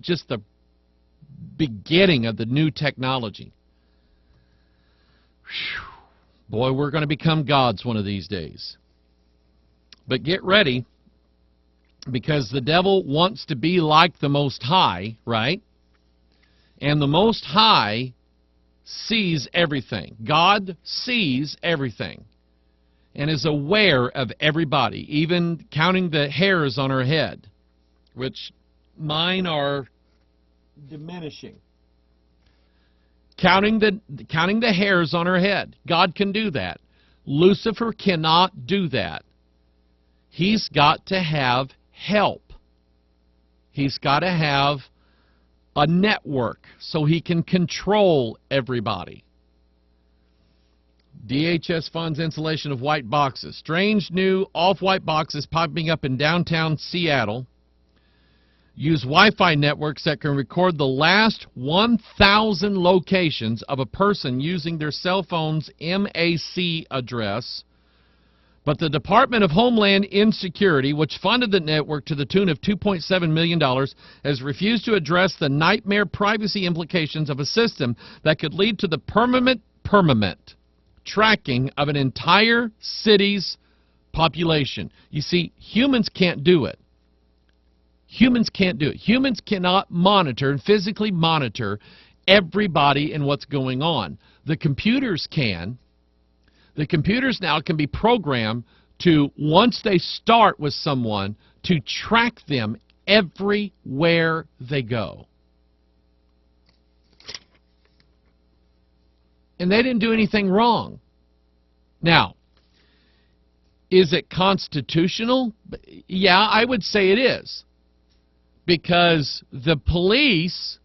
just the beginning of the new technology. Whew. Boy, we're going to become gods one of these days. But get ready, because the devil wants to be like the Most High, right? And the Most High sees everything. God sees everything and is aware of everybody, even counting the hairs on our head, which mine are diminishing. Counting the hairs on her head. God can do that. Lucifer cannot do that. He's got to have help. He's got to have a network so he can control everybody. DHS funds installation of white boxes. Strange new off-white boxes popping up in downtown Seattle use Wi-Fi networks that can record the last 1,000 locations of a person using their cell phone's MAC address. But the Department of Homeland Security, which funded the network to the tune of $2.7 million, has refused to address the nightmare privacy implications of a system that could lead to the permanent tracking of an entire city's population. You see, humans can't do it. Humans can't do it. Humans cannot monitor and physically monitor everybody and what's going on. The computers can. The computers now can be programmed to, once they start with someone, to track them everywhere they go. And they didn't do anything wrong. Now, is it constitutional? Yeah, I would say it is. Because the police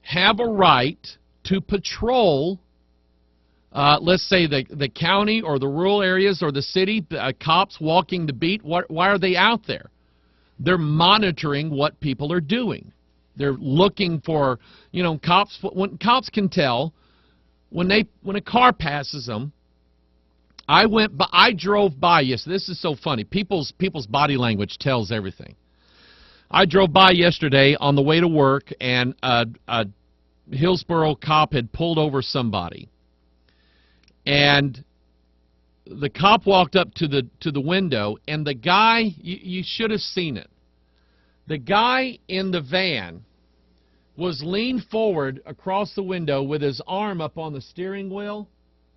have a right to patrol, let's say the county or the rural areas or the city, cops walking the beat. Why are they out there? They're monitoring what people are doing. They're looking for, cops. When cops can tell when a car passes them. I drove by. Yes, this is so funny. People's body language tells everything. I drove by yesterday on the way to work, and a Hillsborough cop had pulled over somebody. And the cop walked up to the window, and the guy, you should have seen it. The guy in the van was leaned forward across the window with his arm up on the steering wheel,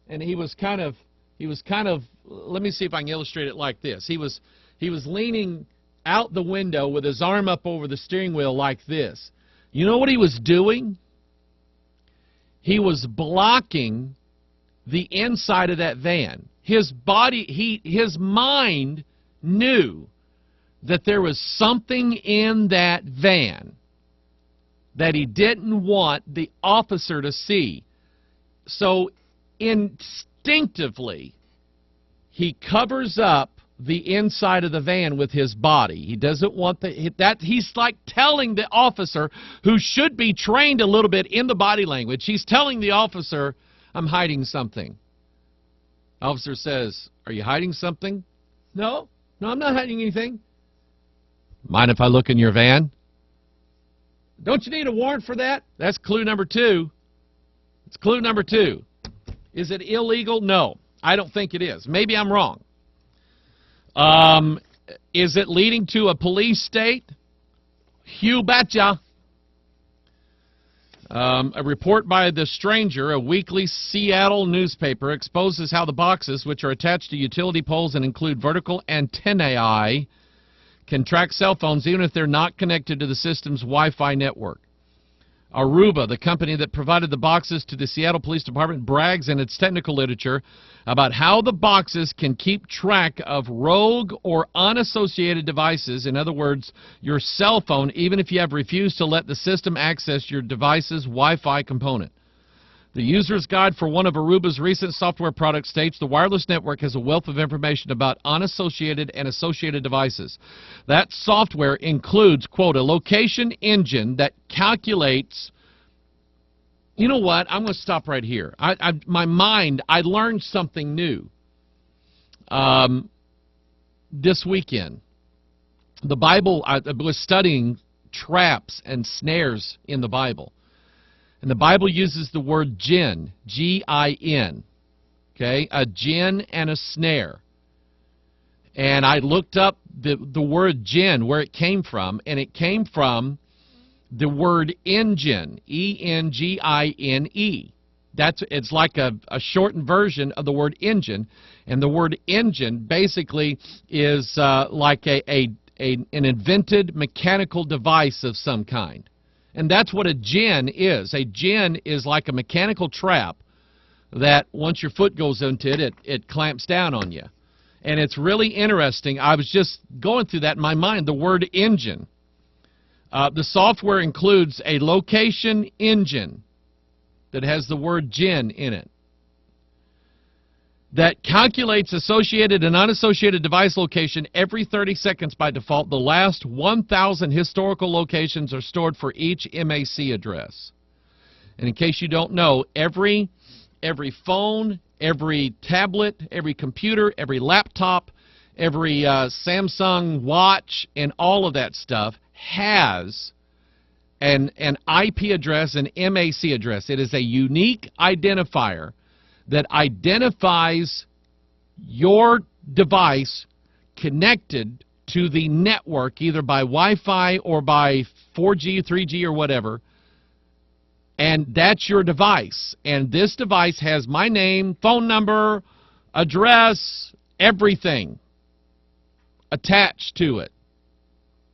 and he was kind of, let me see if I can illustrate it like this. He was leaning out the window with his arm up over the steering wheel like this. You know what he was doing? He was blocking the inside of that van. His mind knew that there was something in that van that he didn't want the officer to see. So instinctively, he covers up the inside of the van with his body. He doesn't want that. He's like telling the officer, who should be trained a little bit in the body language, he's telling the officer, I'm hiding something. Officer says, are you hiding something? No, I'm not hiding anything. Mind if I look in your van? Don't you need a warrant for that? That's clue number 2. It's clue number 2. Is it illegal? No, I don't think it is. Maybe I'm wrong. Is it leading to a police state? You betcha. A report by The Stranger, a weekly Seattle newspaper, exposes how the boxes, which are attached to utility poles and include vertical antennae, can track cell phones even if they're not connected to the system's Wi-Fi network. Aruba, the company that provided the boxes to the Seattle Police Department, brags in its technical literature about how the boxes can keep track of rogue or unassociated devices, in other words, your cell phone, even if you have refused to let the system access your device's Wi-Fi component. The user's guide for one of Aruba's recent software products states the wireless network has a wealth of information about unassociated and associated devices. That software includes, quote, a location engine that calculates. You know what? I'm going to stop right here. I learned something new this weekend. The Bible, I was studying traps and snares in the Bible. And the Bible uses the word jinn, G-I-N, okay, a jinn and a snare. And I looked up the word jinn, where it came from, and it came from the word engine, E-N-G-I-N-E. It's like a shortened version of the word engine, and the word engine basically is like an invented mechanical device of some kind. And that's what a jinn is. A jinn is like a mechanical trap that once your foot goes into it, it clamps down on you. And it's really interesting. I was just going through that in my mind, the word engine. The software includes a location engine that has the word jinn in it, that calculates associated and unassociated device location every 30 seconds by default. The last 1,000 historical locations are stored for each MAC address. And in case you don't know, every phone, every tablet, every computer, every laptop, every Samsung watch, and all of that stuff has an IP address, an MAC address. It is a unique identifier that identifies your device connected to the network, either by Wi-Fi or by 4G, 3G, or whatever. And that's your device. And this device has my name, phone number, address, everything attached to it.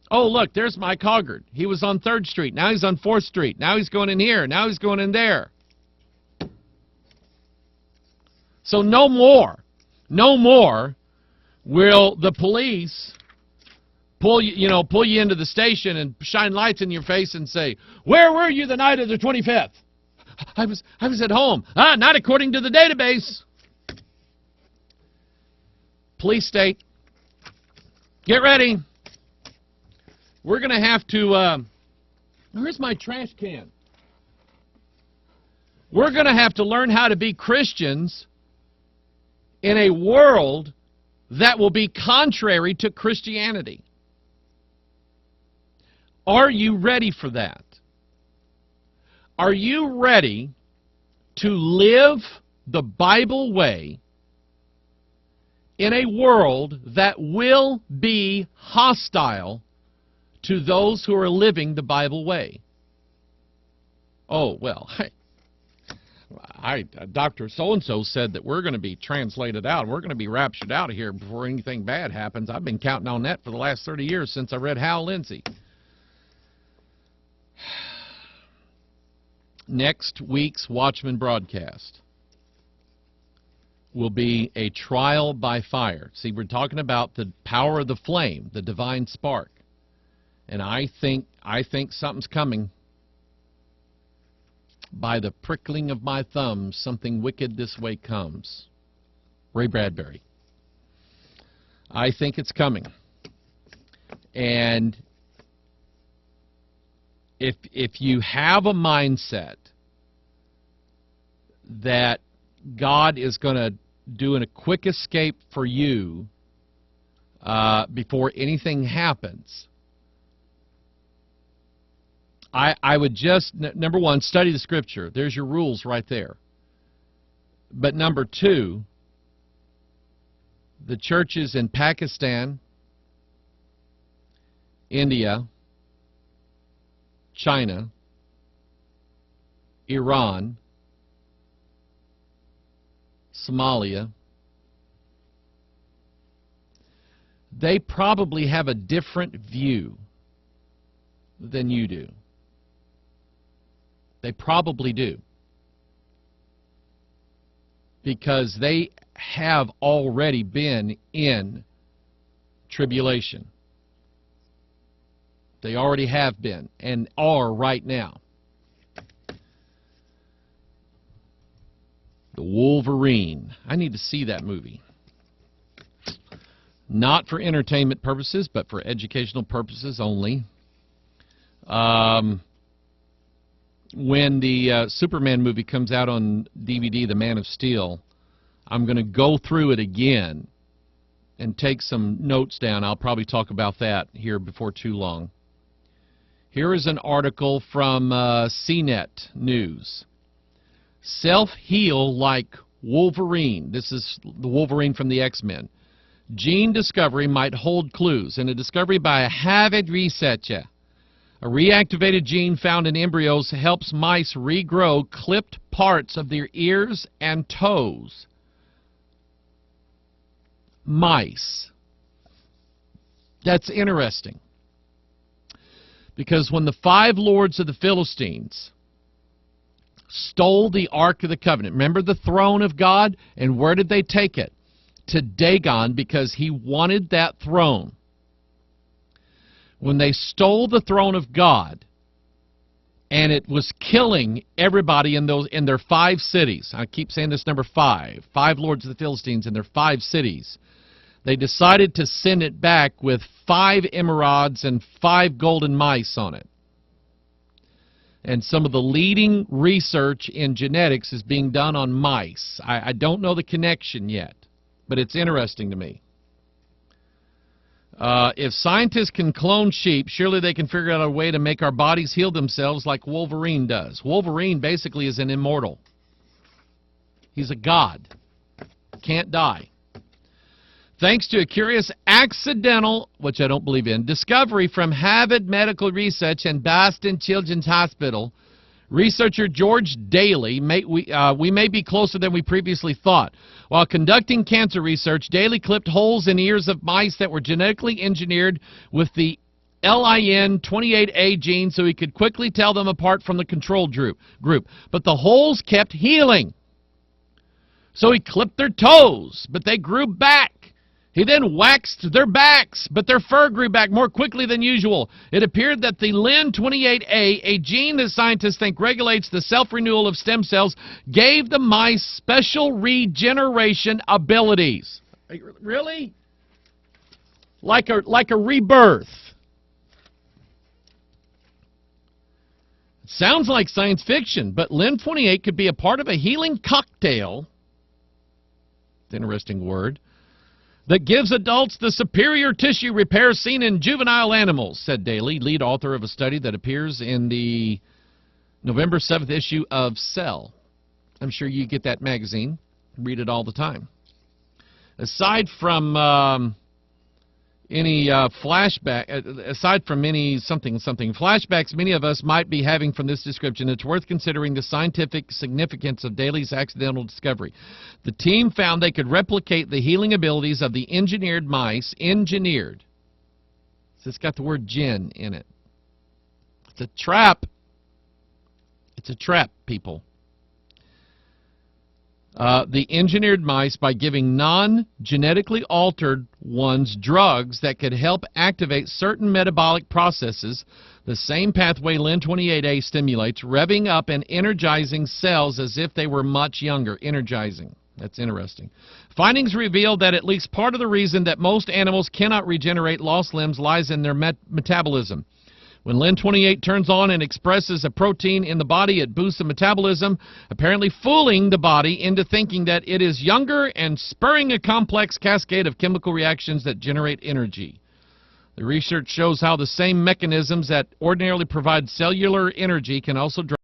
Oh, look, there's Mike Hoggard. He was on 3rd Street. Now he's on 4th Street. Now he's going in here. Now he's going in there. So no more will the police pull you into the station and shine lights in your face and say, "Where were you the night of the 25th?" I was at home. Not according to the database. Police state, get ready. We're going to have to, where's my trash can? We're going to have to learn how to be Christians in a world that will be contrary to Christianity. Are you ready for that? Are you ready to live the Bible way in a world that will be hostile to those who are living the Bible way? Oh, well, Dr. So-and-so said that we're going to be translated out. We're going to be raptured out of here before anything bad happens. I've been counting on that for the last 30 years since I read Hal Lindsey. Next week's Watchman broadcast will be a trial by fire. See, we're talking about the power of the flame, the divine spark. And I think something's coming. By the prickling of my thumbs, something wicked this way comes. Ray Bradbury. I think it's coming. And if you have a mindset that God is going to do a quick escape for you before anything happens, I would just, number one, study the Scripture. There's your rules right there. But number two, the churches in Pakistan, India, China, Iran, Somalia, they probably have a different view than you do. They probably do. Because they have already been in tribulation. They already have been and are right now. The Wolverine. I need to see that movie. Not for entertainment purposes, but for educational purposes only. When the Superman movie comes out on DVD, The Man of Steel, I'm going to go through it again and take some notes down. I'll probably talk about that here before too long. Here is an article from CNET News. Self-heal like Wolverine. This is the Wolverine from the X-Men. Gene discovery might hold clues. In a discovery by a Harvard researcher, a reactivated gene found in embryos helps mice regrow clipped parts of their ears and toes. Mice. That's interesting. Because when the 5 lords of the Philistines stole the Ark of the Covenant, remember the throne of God? And where did they take it? To Dagon, because he wanted that throne. When they stole the throne of God, and it was killing everybody in their 5 cities. I keep saying this number 5. 5 lords of the Philistines in their 5 cities. They decided to send it back with 5 emerods and 5 golden mice on it. And some of the leading research in genetics is being done on mice. I don't know the connection yet, but it's interesting to me. If scientists can clone sheep, surely they can figure out a way to make our bodies heal themselves like Wolverine does. Wolverine basically is an immortal. He's a god. Can't die. Thanks to a curious accidental, which I don't believe in, discovery from Harvard Medical Research and Boston Children's Hospital, researcher George Daly, we may be closer than we previously thought. While conducting cancer research, Daly clipped holes in ears of mice that were genetically engineered with the LIN28A gene so he could quickly tell them apart from the control group. But the holes kept healing. So he clipped their toes, but they grew back. He then waxed their backs, but their fur grew back more quickly than usual. It appeared that the LIN28A, a gene that scientists think regulates the self-renewal of stem cells, gave the mice special regeneration abilities. Really? Like a rebirth. It sounds like science fiction, but LIN28 could be a part of a healing cocktail. It's an interesting word. That gives adults the superior tissue repair seen in juvenile animals, said Daly, lead author of a study that appears in the November 7th issue of Cell. I'm sure you get that magazine. Read it all the time. Aside from any flashbacks many of us might be having from this description, it's worth considering the scientific significance of Daly's accidental discovery. The team found they could replicate the healing abilities of the engineered mice. Engineered. So it's got the word "gen" in it. It's a trap. It's a trap, people. The engineered mice by giving non-genetically altered ones drugs that could help activate certain metabolic processes, the same pathway LIN28A stimulates, revving up and energizing cells as if they were much younger. Energizing. That's interesting. Findings revealed that at least part of the reason that most animals cannot regenerate lost limbs lies in their metabolism. When LIN28 turns on and expresses a protein in the body, it boosts the metabolism, apparently fooling the body into thinking that it is younger and spurring a complex cascade of chemical reactions that generate energy. The research shows how the same mechanisms that ordinarily provide cellular energy can also drive